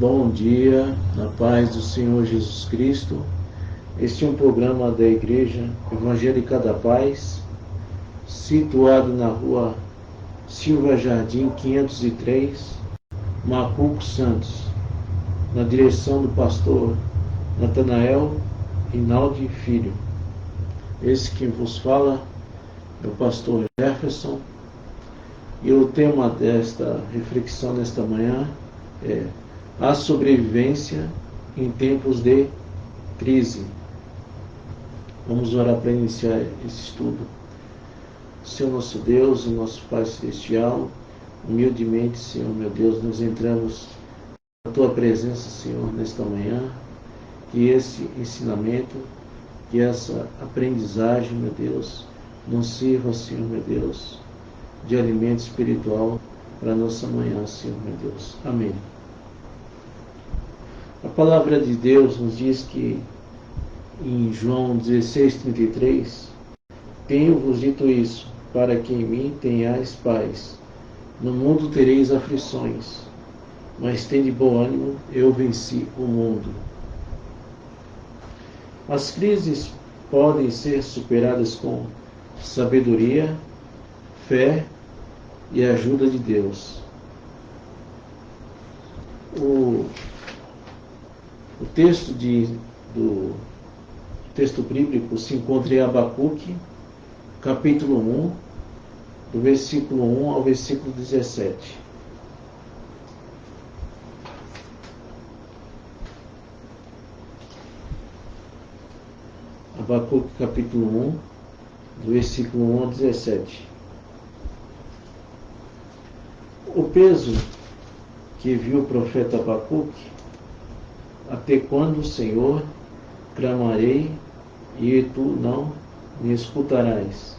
Bom dia, na paz do Senhor Jesus Cristo. Este é um programa da Igreja Evangélica da Paz, situado na rua Silva Jardim 503, Macuco, Santos, na direção do pastor Natanael Rinaldi Filho. Esse que vos fala é o pastor Jefferson, e o tema desta reflexão nesta manhã é a sobrevivência em tempos de crise. Vamos orar para iniciar esse estudo. Senhor nosso Deus e nosso Pai Celestial, humildemente, Senhor meu Deus, nós entramos na Tua presença, Senhor, nesta manhã, que esse ensinamento, que essa aprendizagem, meu Deus, nos sirva, Senhor meu Deus, de alimento espiritual para a nossa manhã, Senhor meu Deus. Amém. A palavra de Deus nos diz que em João 16:33, tenho-vos dito isso, para que em mim tenhais paz. No mundo tereis aflições, mas tende bom ânimo, eu venci o mundo. As crises podem ser superadas com sabedoria, fé e ajuda de Deus. O texto do texto bíblico se encontra em Abacuque, capítulo 1, do versículo 1 ao versículo 17. Abacuque, capítulo 1, do versículo 1 ao 17. O peso que viu o profeta Abacuque: até quando, Senhor, clamarei e tu não me escutarás?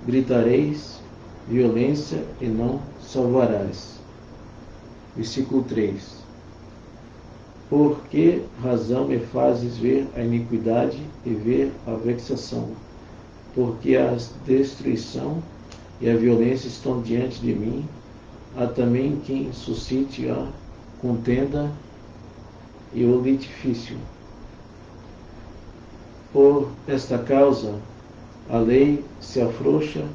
Gritareis violência e não salvarás. Versículo 3. Por que razão me fazes ver a iniquidade e ver a vexação? Porque a destruição e a violência estão diante de mim. Há também quem suscite a contenda e o litígio. Por esta causa, a lei se afrouxa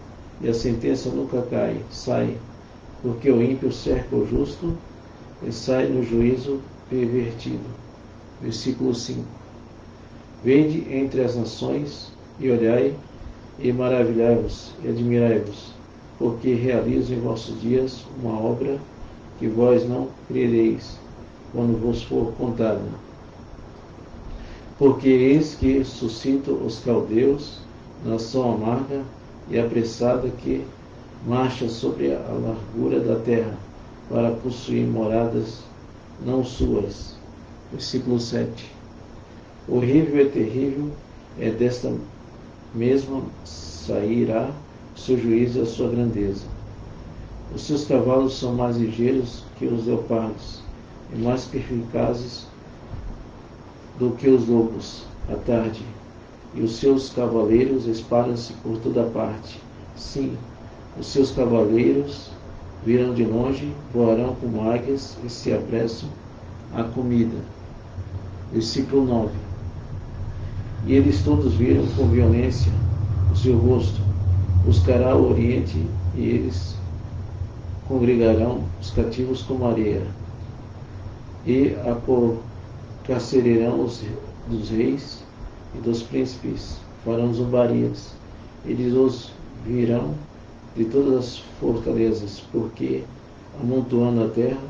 e a sentença nunca sai, porque o ímpio cerca o justo e sai no juízo pervertido. Versículo 5. Vede entre as nações e olhai e maravilhai-vos e admirai-vos, porque realizo em vossos dias uma obra que vós não crereis quando vos for contada. Porque eis que suscito os caldeus, nação amarga e apressada, que marcha sobre a largura da terra, para possuir moradas não suas. Versículo 7. Horrível e terrível é desta mesma sairá o seu juízo e a sua grandeza. Os seus cavalos são mais ligeiros que os leopardos, e mais perspicazes do que os lobos à tarde, e os seus cavaleiros espalham-se por toda parte. Sim, os seus cavaleiros virão de longe, voarão como águias e se apressam à comida. Versículo 9. E eles todos viram com violência o seu rosto, buscará o oriente, e eles congregarão os cativos como areia, e apocarcerarão dos reis e dos príncipes, farão zombarias, eles os virão de todas as fortalezas, porque amontoando a terra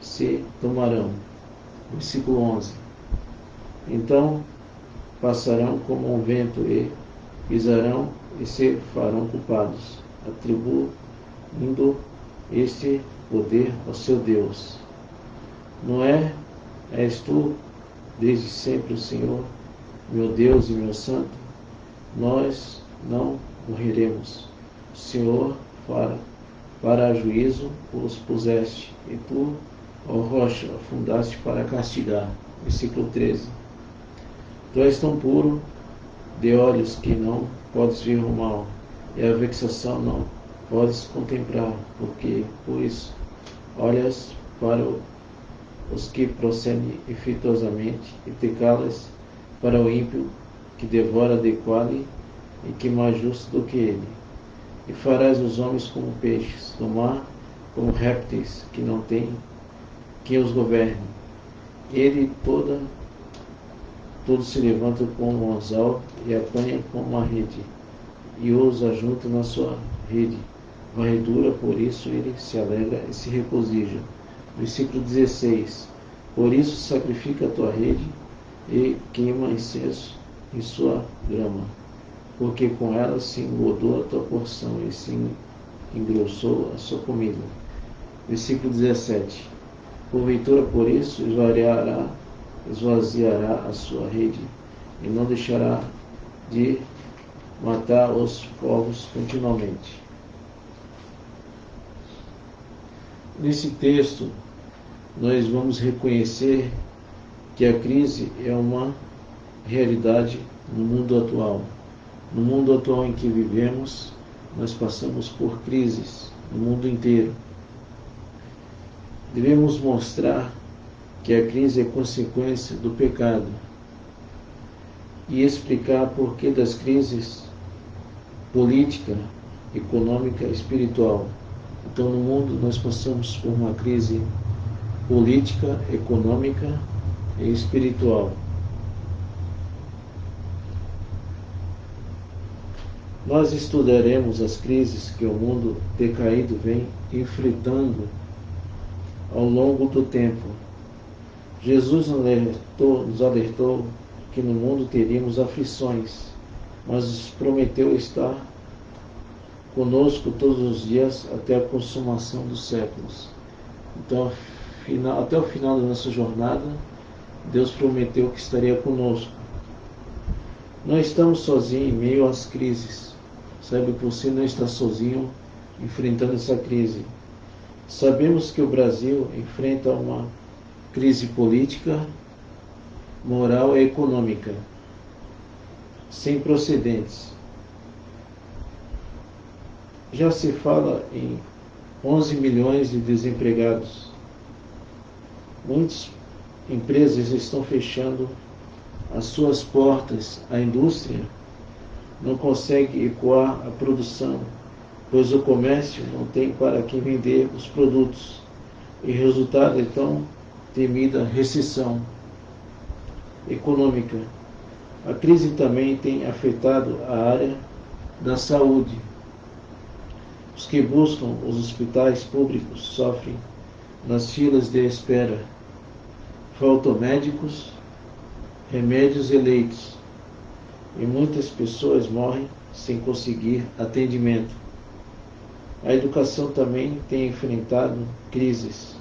se tomarão. Versículo 11. Então passarão como um vento e pisarão e se farão culpados, atribuindo este poder ao seu Deus. Não és tu desde sempre o Senhor, meu Deus e meu Santo? Nós não morreremos. O Senhor para juízo os puseste, e tu, ó rocha, afundaste para castigar. Versículo 13. Tu és tão puro de olhos que não podes ver o mal, e a vexação não podes contemplar, porque, pois, olhas para os que procedem efeituosamente, e tecá-las para o ímpio que devora de quali, e que mais justo do que ele. E farás os homens como peixes do mar, como répteis que não têm quem os governe. Ele todo se levanta como um anzal e apanha com uma rede, e os ajunta na sua rede. Varredura, por isso ele se alegra e se regozija. Versículo 16. Por isso sacrifica a tua rede e queima incenso em sua grama, porque com ela se engordou a tua porção e se engrossou a sua comida. Versículo 17. Porventura, por isso, esvaziará a sua rede e não deixará de matar os povos continuamente. Nesse texto, nós vamos reconhecer que a crise é uma realidade no mundo atual. No mundo atual em que vivemos, nós passamos por crises no mundo inteiro. Devemos mostrar que a crise é consequência do pecado e explicar por que das crises política, econômica e espiritual. Então, no mundo, nós passamos por uma crise política, econômica e espiritual. Nós estudaremos as crises que o mundo decaído vem enfrentando ao longo do tempo. Jesus nos alertou que no mundo teríamos aflições, mas prometeu estar conosco todos os dias até a consumação dos séculos. Então, até o final da nossa jornada, Deus prometeu que estaria conosco. Não estamos sozinhos em meio às crises. Saiba que você não está sozinho enfrentando essa crise. Sabemos que o Brasil enfrenta uma crise política, moral e econômica sem precedentes. Já se fala em 11 milhões de desempregados. Muitas empresas estão fechando as suas portas. A indústria não consegue ecoar a produção, pois o comércio não tem para quem vender os produtos. E o resultado é tão temida recessão econômica. A crise também tem afetado a área da saúde. Os que buscam os hospitais públicos sofrem nas filas de espera. Faltam médicos, remédios e leitos. E muitas pessoas morrem sem conseguir atendimento. A educação também tem enfrentado crises.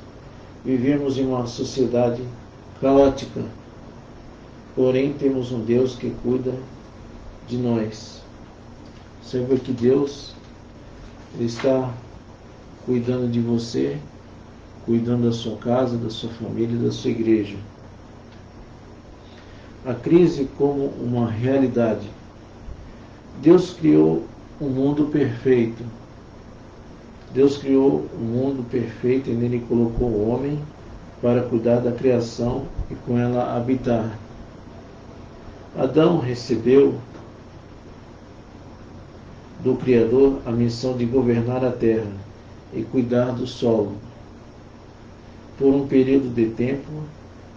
Vivemos em uma sociedade caótica, porém temos um Deus que cuida de nós. Saiba que Deus está cuidando de você, cuidando da sua casa, da sua família, da sua igreja. A crise como uma realidade. Deus criou um mundo perfeito. Deus criou um mundo perfeito e nele colocou o homem para cuidar da criação e com ela habitar. Adão recebeu do Criador a missão de governar a terra e cuidar do solo. Por um período de tempo,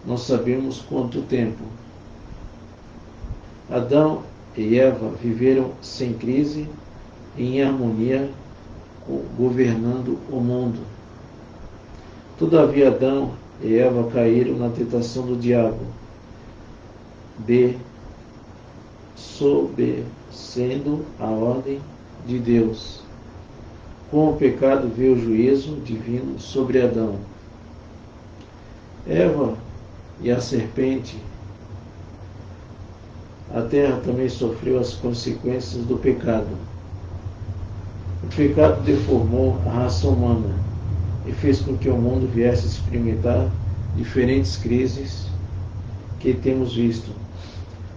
não sabemos quanto tempo. Adão e Eva viveram sem crise e em harmonia, governando o mundo. Todavia, Adão e Eva caíram na tentação do diabo, desobedecendo a ordem de Deus. Com o pecado veio o juízo divino sobre Adão. Eva e a serpente. A terra também sofreu as consequências do pecado. O pecado deformou a raça humana e fez com que o mundo viesse a experimentar diferentes crises que temos visto.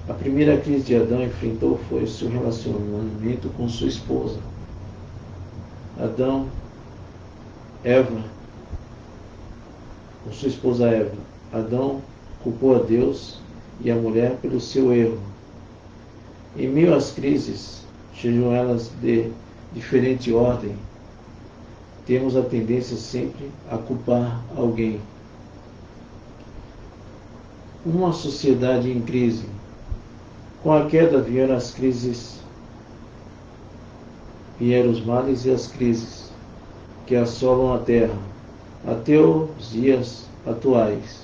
A primeira crise de Adão enfrentou foi o seu relacionamento com sua esposa. Adão, Eva, com sua esposa Eva. Adão culpou a Deus e a mulher pelo seu erro. Em meio às crises, sejam elas de diferente ordem, temos a tendência sempre a culpar alguém. Uma sociedade em crise. Com a queda vieram as crises, vieram os males e as crises que assolam a terra, até os dias atuais.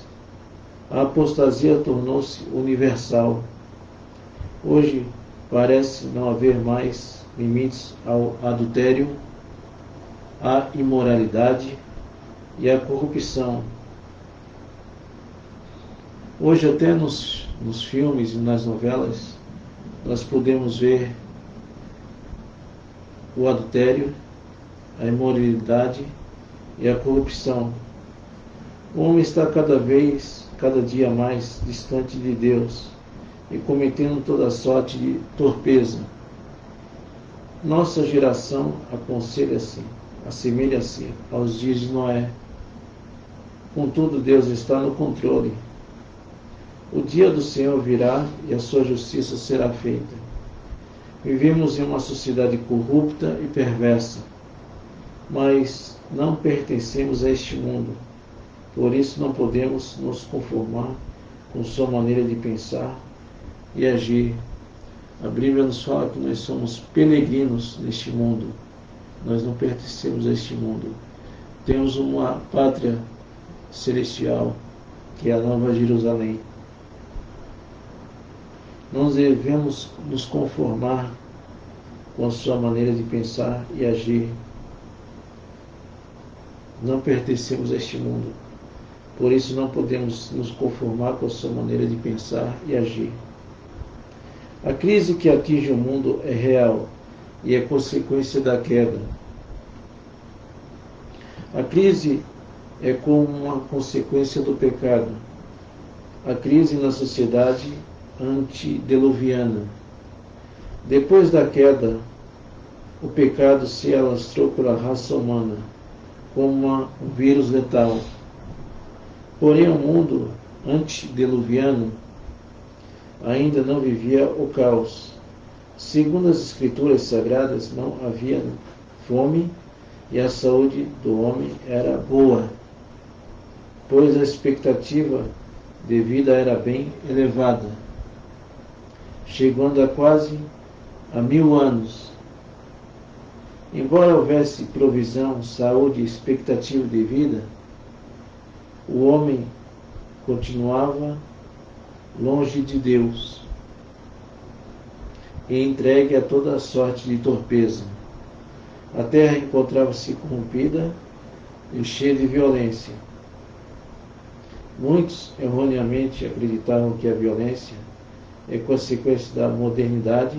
A apostasia tornou-se universal. Hoje parece não haver mais limites ao adultério, à imoralidade e à corrupção. Hoje até nos filmes e nas novelas nós podemos ver o adultério, a imoralidade e a corrupção. O homem está cada dia mais distante de Deus e cometendo toda sorte de torpeza. Nossa geração assemelha-se aos dias de Noé. Contudo, Deus está no controle. O dia do Senhor virá e a sua justiça será feita. Vivemos em uma sociedade corrupta e perversa, mas não pertencemos a este mundo. Por isso não podemos nos conformar com sua maneira de pensar e agir. A Bíblia nos fala que nós somos peregrinos neste mundo. Nós não pertencemos a este mundo. Temos uma pátria celestial, que é a Nova Jerusalém. Não devemos nos conformar com a sua maneira de pensar e agir. Não pertencemos a este mundo. Por isso não podemos nos conformar com a sua maneira de pensar e agir. A crise que atinge o mundo é real e é consequência da queda. A crise é como uma consequência do pecado. A crise na sociedade antediluviana. Depois da queda, o pecado se alastrou pela raça humana como um vírus letal. Porém, o mundo antediluviano ainda não vivia o caos. Segundo as Escrituras Sagradas, não havia fome e a saúde do homem era boa, pois a expectativa de vida era bem elevada, chegando a quase 1000 anos. Embora houvesse provisão, saúde e expectativa de vida, o homem continuava longe de Deus e entregue a toda sorte de torpeza. A terra encontrava-se corrompida e cheia de violência. Muitos erroneamente acreditavam que a violência é consequência da modernidade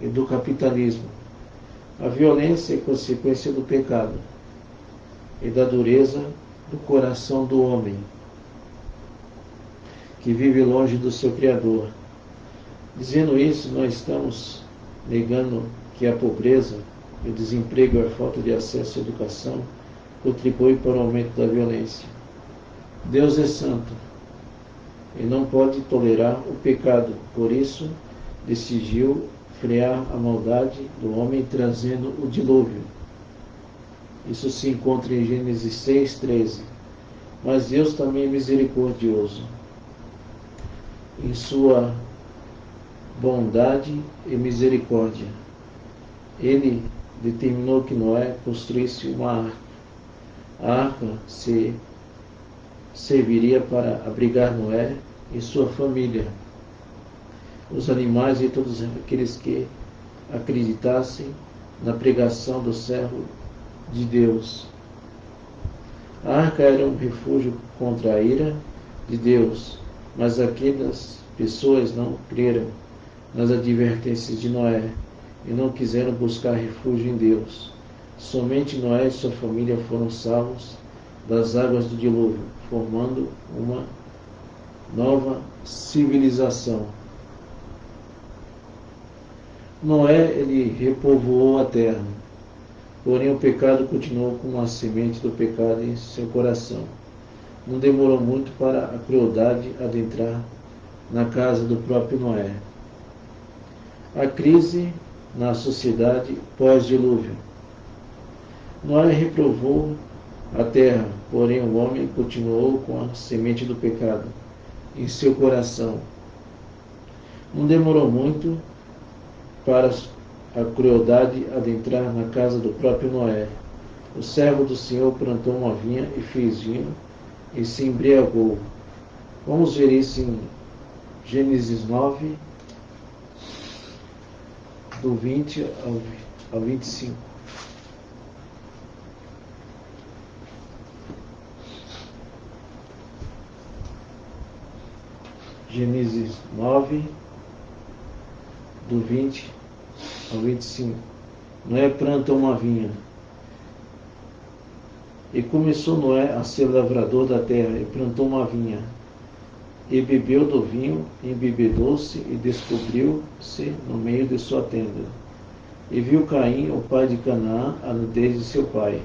e do capitalismo. A violência é consequência do pecado e da dureza do coração do homem, que vive longe do seu Criador. Dizendo isso, nós estamos negando que a pobreza, o desemprego e a falta de acesso à educação contribuem para o aumento da violência. Deus é santo e não pode tolerar o pecado, por isso decidiu frear a maldade do homem trazendo o dilúvio. Isso se encontra em Gênesis 6:13. Mas Deus também é misericordioso. Em sua bondade e misericórdia, Ele determinou que Noé construísse uma arca. A arca serviria para abrigar Noé e sua família, os animais e todos aqueles que acreditassem na pregação do servo de Deus. A arca era um refúgio contra a ira de Deus, mas aquelas pessoas não creram nas advertências de Noé e não quiseram buscar refúgio em Deus. Somente Noé e sua família foram salvos das águas do dilúvio, formando uma nova civilização. Noé, ele repovoou a terra, porém o pecado continuou com a semente do pecado em seu coração. não demorou muito para a crueldade adentrar na casa do próprio Noé. A crise na sociedade pós-dilúvio. Noé reprovou a terra, porém o homem continuou com a semente do pecado em seu coração. Não demorou muito para a crueldade adentrar na casa do próprio Noé. O servo do Senhor plantou uma vinha e fez vinho e se embriagou. Vamos ver isso em Gênesis 9, do 20 ao 25. Gênesis 9, do 20 ao 25. Noé planta uma vinha. E começou Noé a ser lavrador da terra, e plantou uma vinha. E bebeu do vinho, embebedou-se, e descobriu-se no meio de sua tenda. E viu Caim, o pai de Canaã, a nudez de seu pai,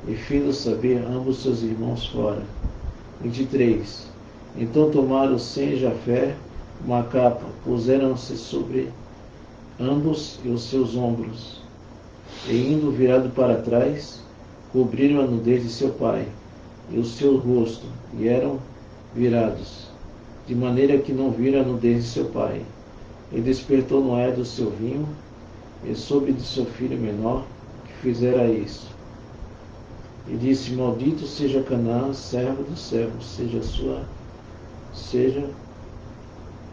e fez saber ambos seus irmãos fora. 23. Então tomaram Sem e Jafé uma capa, puseram-se sobre ambos e os seus ombros, e indo virado para trás, cobriram a nudez de seu pai e o seu rosto, e eram virados, de maneira que não viram a nudez de seu pai. E despertou Noé do seu vinho, e soube de seu filho menor que fizera isso. E disse: Maldito seja Canaã, servo do servo, seja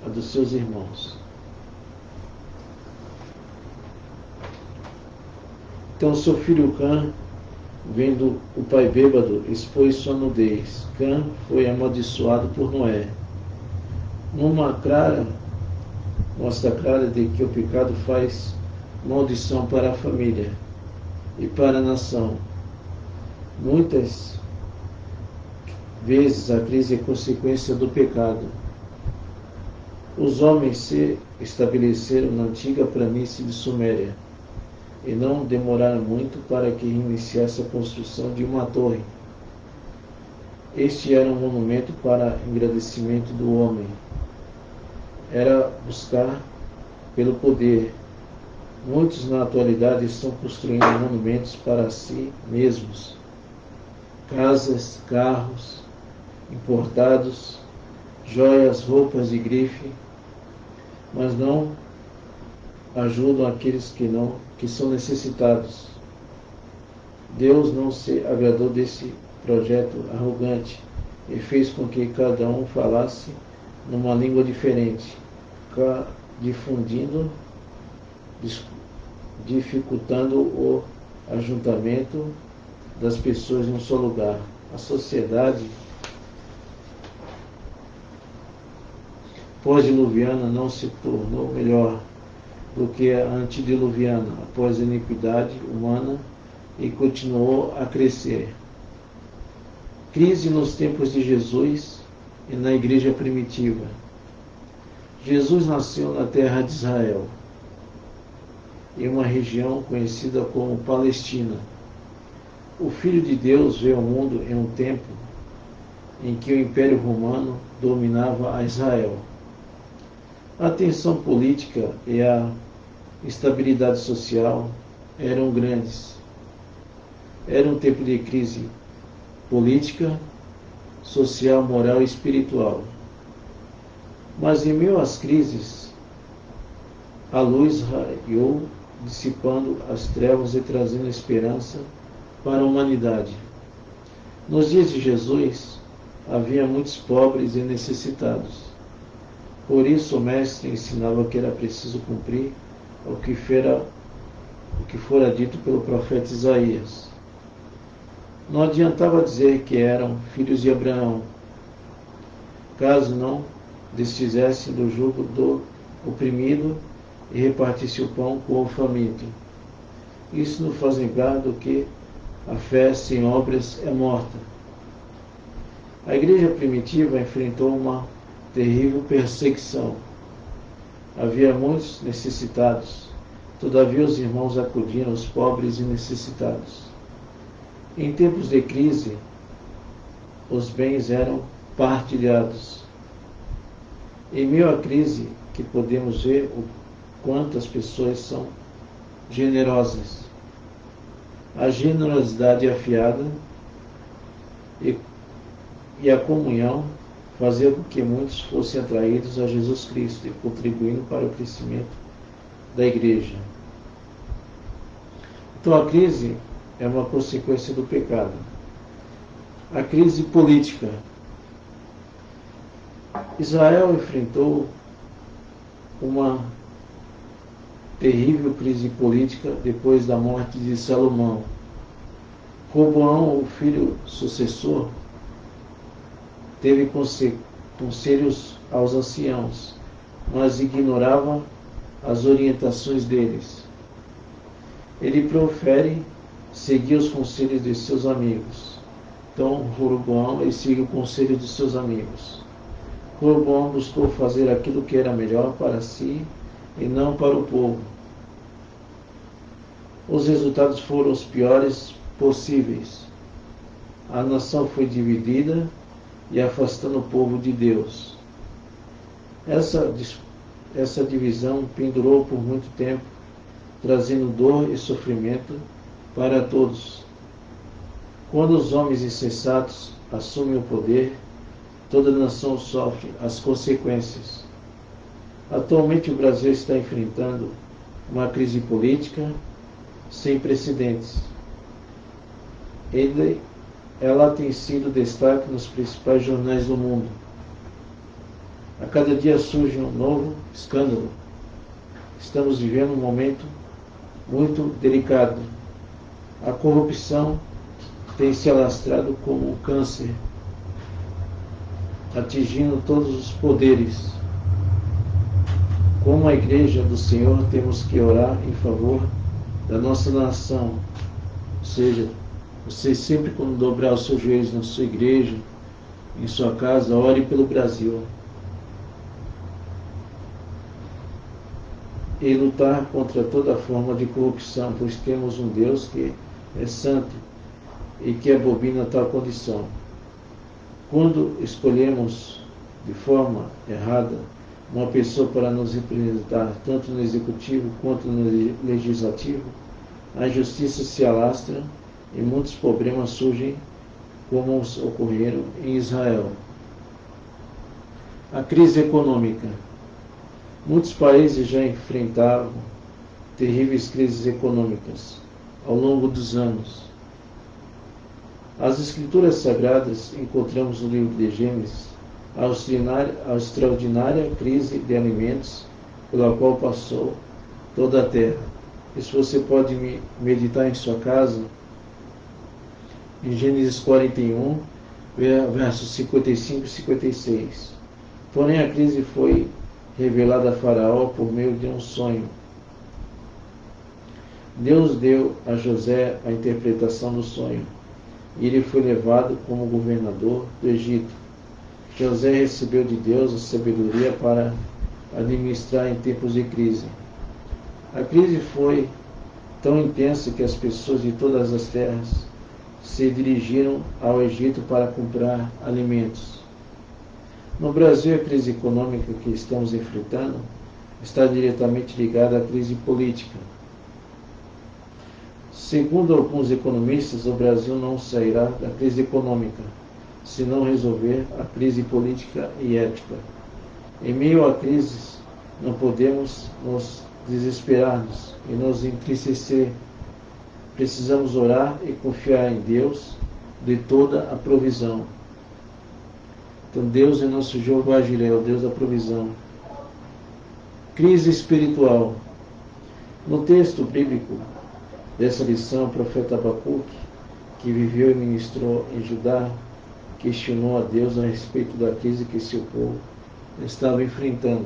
a dos seus irmãos. Então seu filho Cã, vendo o pai bêbado, expôs sua nudez. Cã foi amaldiçoado por Noé. Mostra clara de que o pecado faz maldição para a família e para a nação. Muitas vezes a crise é consequência do pecado. Os homens se estabeleceram na antiga planície de Suméria e não demoraram muito para que iniciasse a construção de uma torre. Este era um monumento para engrandecimento do homem. Era buscar pelo poder. Muitos na atualidade estão construindo monumentos para si mesmos. Casas, carros importados, joias, roupas de grife, mas não ajudam aqueles que são necessitados. Deus não se agradou desse projeto arrogante e fez com que cada um falasse numa língua diferente, dificultando o ajuntamento das pessoas em um só lugar. A sociedade pós-diluviana não se tornou melhor do que a antediluviana após a iniquidade humana e continuou a crescer. Crise nos tempos de Jesus e na igreja primitiva. Jesus nasceu na terra de Israel, em uma região conhecida como Palestina. O Filho de Deus veio ao mundo em um tempo em que o Império Romano dominava a Israel. A tensão política e a instabilidade social eram grandes. Era um tempo de crise política, social, moral e espiritual. Mas em meio às crises, a luz raiou, dissipando as trevas e trazendo esperança para a humanidade. Nos dias de Jesus, havia muitos pobres e necessitados. Por isso o mestre ensinava que era preciso cumprir o que fora dito pelo profeta Isaías. Não adiantava dizer que eram filhos de Abraão, caso não desfizessem do jugo do oprimido e repartisse o pão com o faminto. Isso nos faz lembrar do que a fé sem obras é morta. A igreja primitiva enfrentou uma terrível perseguição. Havia muitos necessitados, todavia os irmãos acudiam aos pobres e necessitados. Em tempos de crise, os bens eram partilhados. Em meio à crise, que podemos ver o quanto as pessoas são generosas. A generosidade afiada e a comunhão fazia com que muitos fossem atraídos a Jesus Cristo e contribuindo para o crescimento da igreja. Então a crise é uma consequência do pecado. A crise política. Israel enfrentou uma terrível crise política depois da morte de Salomão. Roboão, o filho sucessor, teve conselhos aos anciãos, mas ignorava as orientações deles. Ele prefere seguir os conselhos de seus amigos. Então, Roboão segue o conselho de seus amigos. Roboão buscou fazer aquilo que era melhor para si e não para o povo. Os resultados foram os piores possíveis. A nação foi dividida e afastando o povo de Deus. Essa divisão pendurou por muito tempo, trazendo dor e sofrimento para todos. Quando os homens insensatos assumem o poder, toda a nação sofre as consequências. Atualmente o Brasil está enfrentando uma crise política sem precedentes. Ela tem sido destaque nos principais jornais do mundo. A cada dia surge um novo escândalo. Estamos vivendo um momento muito delicado. A corrupção tem se alastrado como um câncer, atingindo todos os poderes. Como a Igreja do Senhor, temos que orar em favor da nossa nação. Ou seja, você sempre, quando dobrar os seus joelhos na sua igreja, em sua casa, ore pelo Brasil. E lutar contra toda forma de corrupção, pois temos um Deus que é santo e que abomina tal condição. Quando escolhemos de forma errada uma pessoa para nos representar, tanto no executivo quanto no legislativo, a injustiça se alastra e muitos problemas surgem, como ocorreram em Israel. A crise econômica. Muitos países já enfrentavam terríveis crises econômicas ao longo dos anos. As Escrituras Sagradas encontramos no livro de Gênesis a extraordinária crise de alimentos pela qual passou toda a terra. Isso você pode meditar em sua casa, em Gênesis 41, versos 55 e 56. Porém, a crise foi revelada a Faraó por meio de um sonho. Deus deu a José a interpretação do sonho, e ele foi levado como governador do Egito. José recebeu de Deus a sabedoria para administrar em tempos de crise. A crise foi tão intensa que as pessoas de todas as terras se dirigiram ao Egito para comprar alimentos. No Brasil, a crise econômica que estamos enfrentando está diretamente ligada à crise política. Segundo alguns economistas, o Brasil não sairá da crise econômica se não resolver a crise política e ética. Em meio à crise, não podemos nos desesperarmos e nos entristecer. Precisamos orar e confiar em Deus de toda a provisão. Então Deus é nosso Jeová Jireh, o Deus da provisão. Crise espiritual. No texto bíblico dessa lição, o profeta Abacuque, que viveu e ministrou em Judá, questionou a Deus a respeito da crise que seu povo estava enfrentando.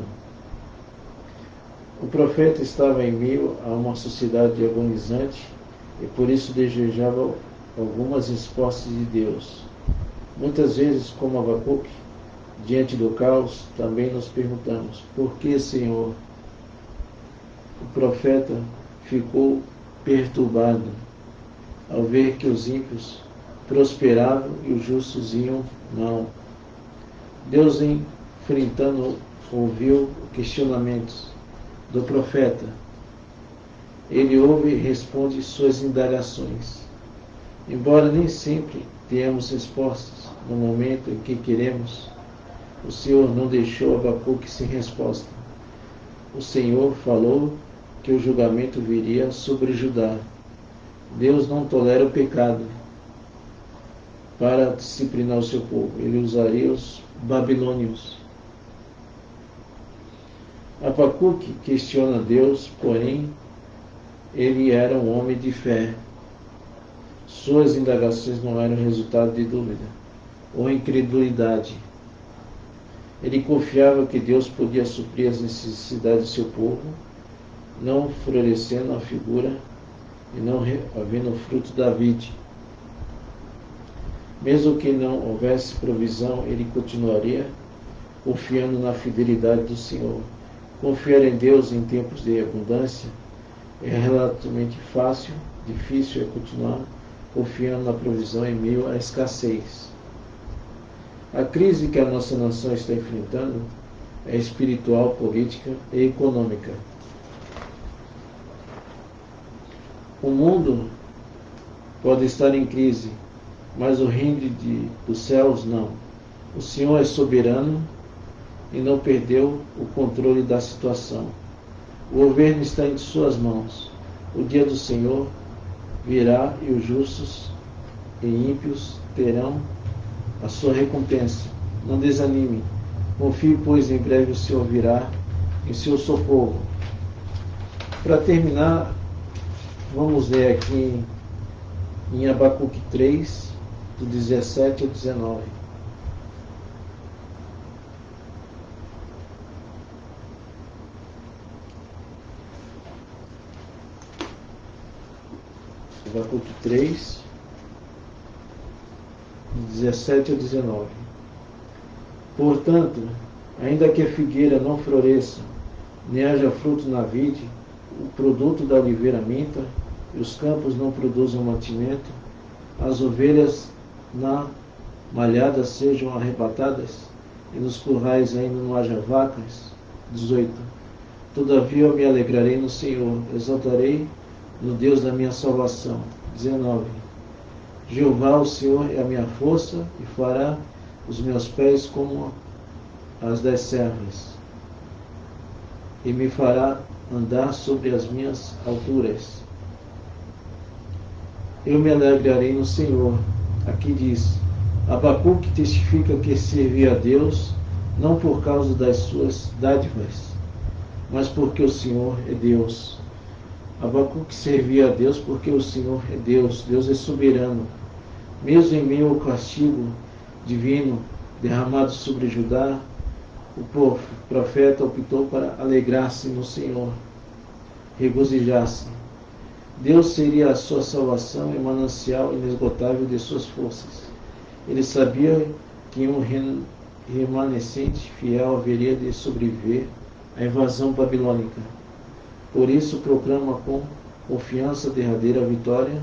O profeta estava em meio a uma sociedade agonizante e por isso desejava algumas respostas de Deus. Muitas vezes, como Abacuque, diante do caos, também nos perguntamos: por que, Senhor? O profeta ficou perturbado ao ver que os ímpios prosperavam e os justos iam mal. Deus, enfrentando, ouviu questionamentos do profeta. Ele ouve e responde suas indagações. Embora nem sempre tenhamos respostas no momento em que queremos, o Senhor não deixou Abacuque sem resposta. O Senhor falou que o julgamento viria sobre Judá. Deus não tolera o pecado para disciplinar o seu povo. Ele usaria os babilônios. Abacuque questiona Deus, porém, ele era um homem de fé. Suas indagações não eram resultado de dúvida ou incredulidade. Ele confiava que Deus podia suprir as necessidades do seu povo, não florescendo a figura e não havendo o fruto da vide. Mesmo que não houvesse provisão, ele continuaria confiando na fidelidade do Senhor. Confiar em Deus em tempos de abundância é relativamente fácil, difícil é continuar confiando na provisão em meio à escassez. A crise que a nossa nação está enfrentando é espiritual, política e econômica. O mundo pode estar em crise, mas o reino dos céus não. O Senhor é soberano e não perdeu o controle da situação. O governo está em suas mãos. O dia do Senhor virá e os justos e ímpios terão a sua recompensa. Não desanime. Confie, pois em breve o Senhor virá em seu socorro. Para terminar, vamos ler aqui em Abacuque 3, do 17 ao 19. Abacuque 3, 17 a 19. Portanto, ainda que a figueira não floresça, nem haja fruto na vide, o produto da oliveira minta, e os campos não produzam mantimento, as ovelhas na malhada sejam arrebatadas, e nos currais ainda não haja vacas. 18. Todavia eu me alegrarei no Senhor, exaltarei no Deus da minha salvação. 19. Jeová, o Senhor, é a minha força e fará os meus pés como as das servas, e me fará andar sobre as minhas alturas. Eu me alegrarei no Senhor. Aqui diz, Abacuque testifica que servia a Deus não por causa das suas dádivas, mas porque o Senhor é Deus. Abacuque servia a Deus porque o Senhor é Deus. Deus é soberano. Mesmo em meio ao castigo divino derramado sobre Judá, o profeta optou para alegrar-se no Senhor, regozijar-se. Deus seria a sua salvação e manancial inesgotável de suas forças. Ele sabia que um remanescente fiel haveria de sobreviver à invasão babilônica. Por isso proclama com confiança a derradeira vitória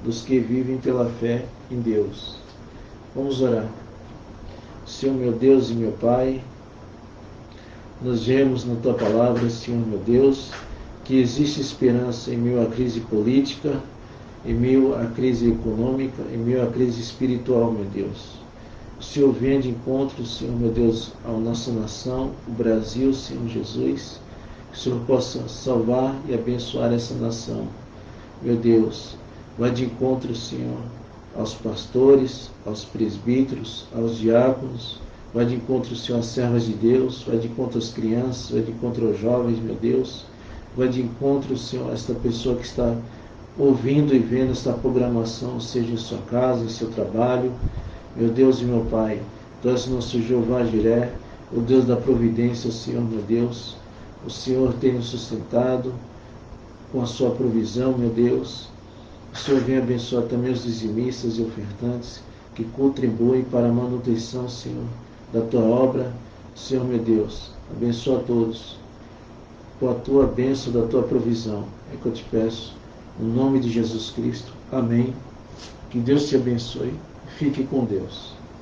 dos que vivem pela fé em Deus. Vamos orar. Senhor meu Deus e meu Pai, nos vemos na Tua Palavra, Senhor meu Deus, que existe esperança em meio à crise política, em meio à crise econômica, em meio à crise espiritual, meu Deus. O Senhor venha de encontro, Senhor meu Deus, à nossa nação, o Brasil, Senhor Jesus, que o Senhor possa salvar e abençoar essa nação. Meu Deus, vai de encontro, Senhor, aos pastores, aos presbíteros, aos diáconos, vai de encontro, Senhor, às servas de Deus, vai de encontro às crianças, vai de encontro aos jovens, meu Deus, vai de encontro, Senhor, a esta pessoa que está ouvindo e vendo esta programação, seja em sua casa, em seu trabalho. Meu Deus e meu Pai, Tu és nosso Jeová Jiré, o Deus da providência, Senhor, meu Deus. O Senhor tem nos sustentado com a sua provisão, meu Deus. O Senhor vem abençoar também os dizimistas e ofertantes que contribuem para a manutenção, Senhor, da Tua obra. Senhor, meu Deus, abençoa a todos com a Tua bênção, da Tua provisão. É que eu te peço, no nome de Jesus Cristo. Amém Que Deus te abençoe. Fique com Deus.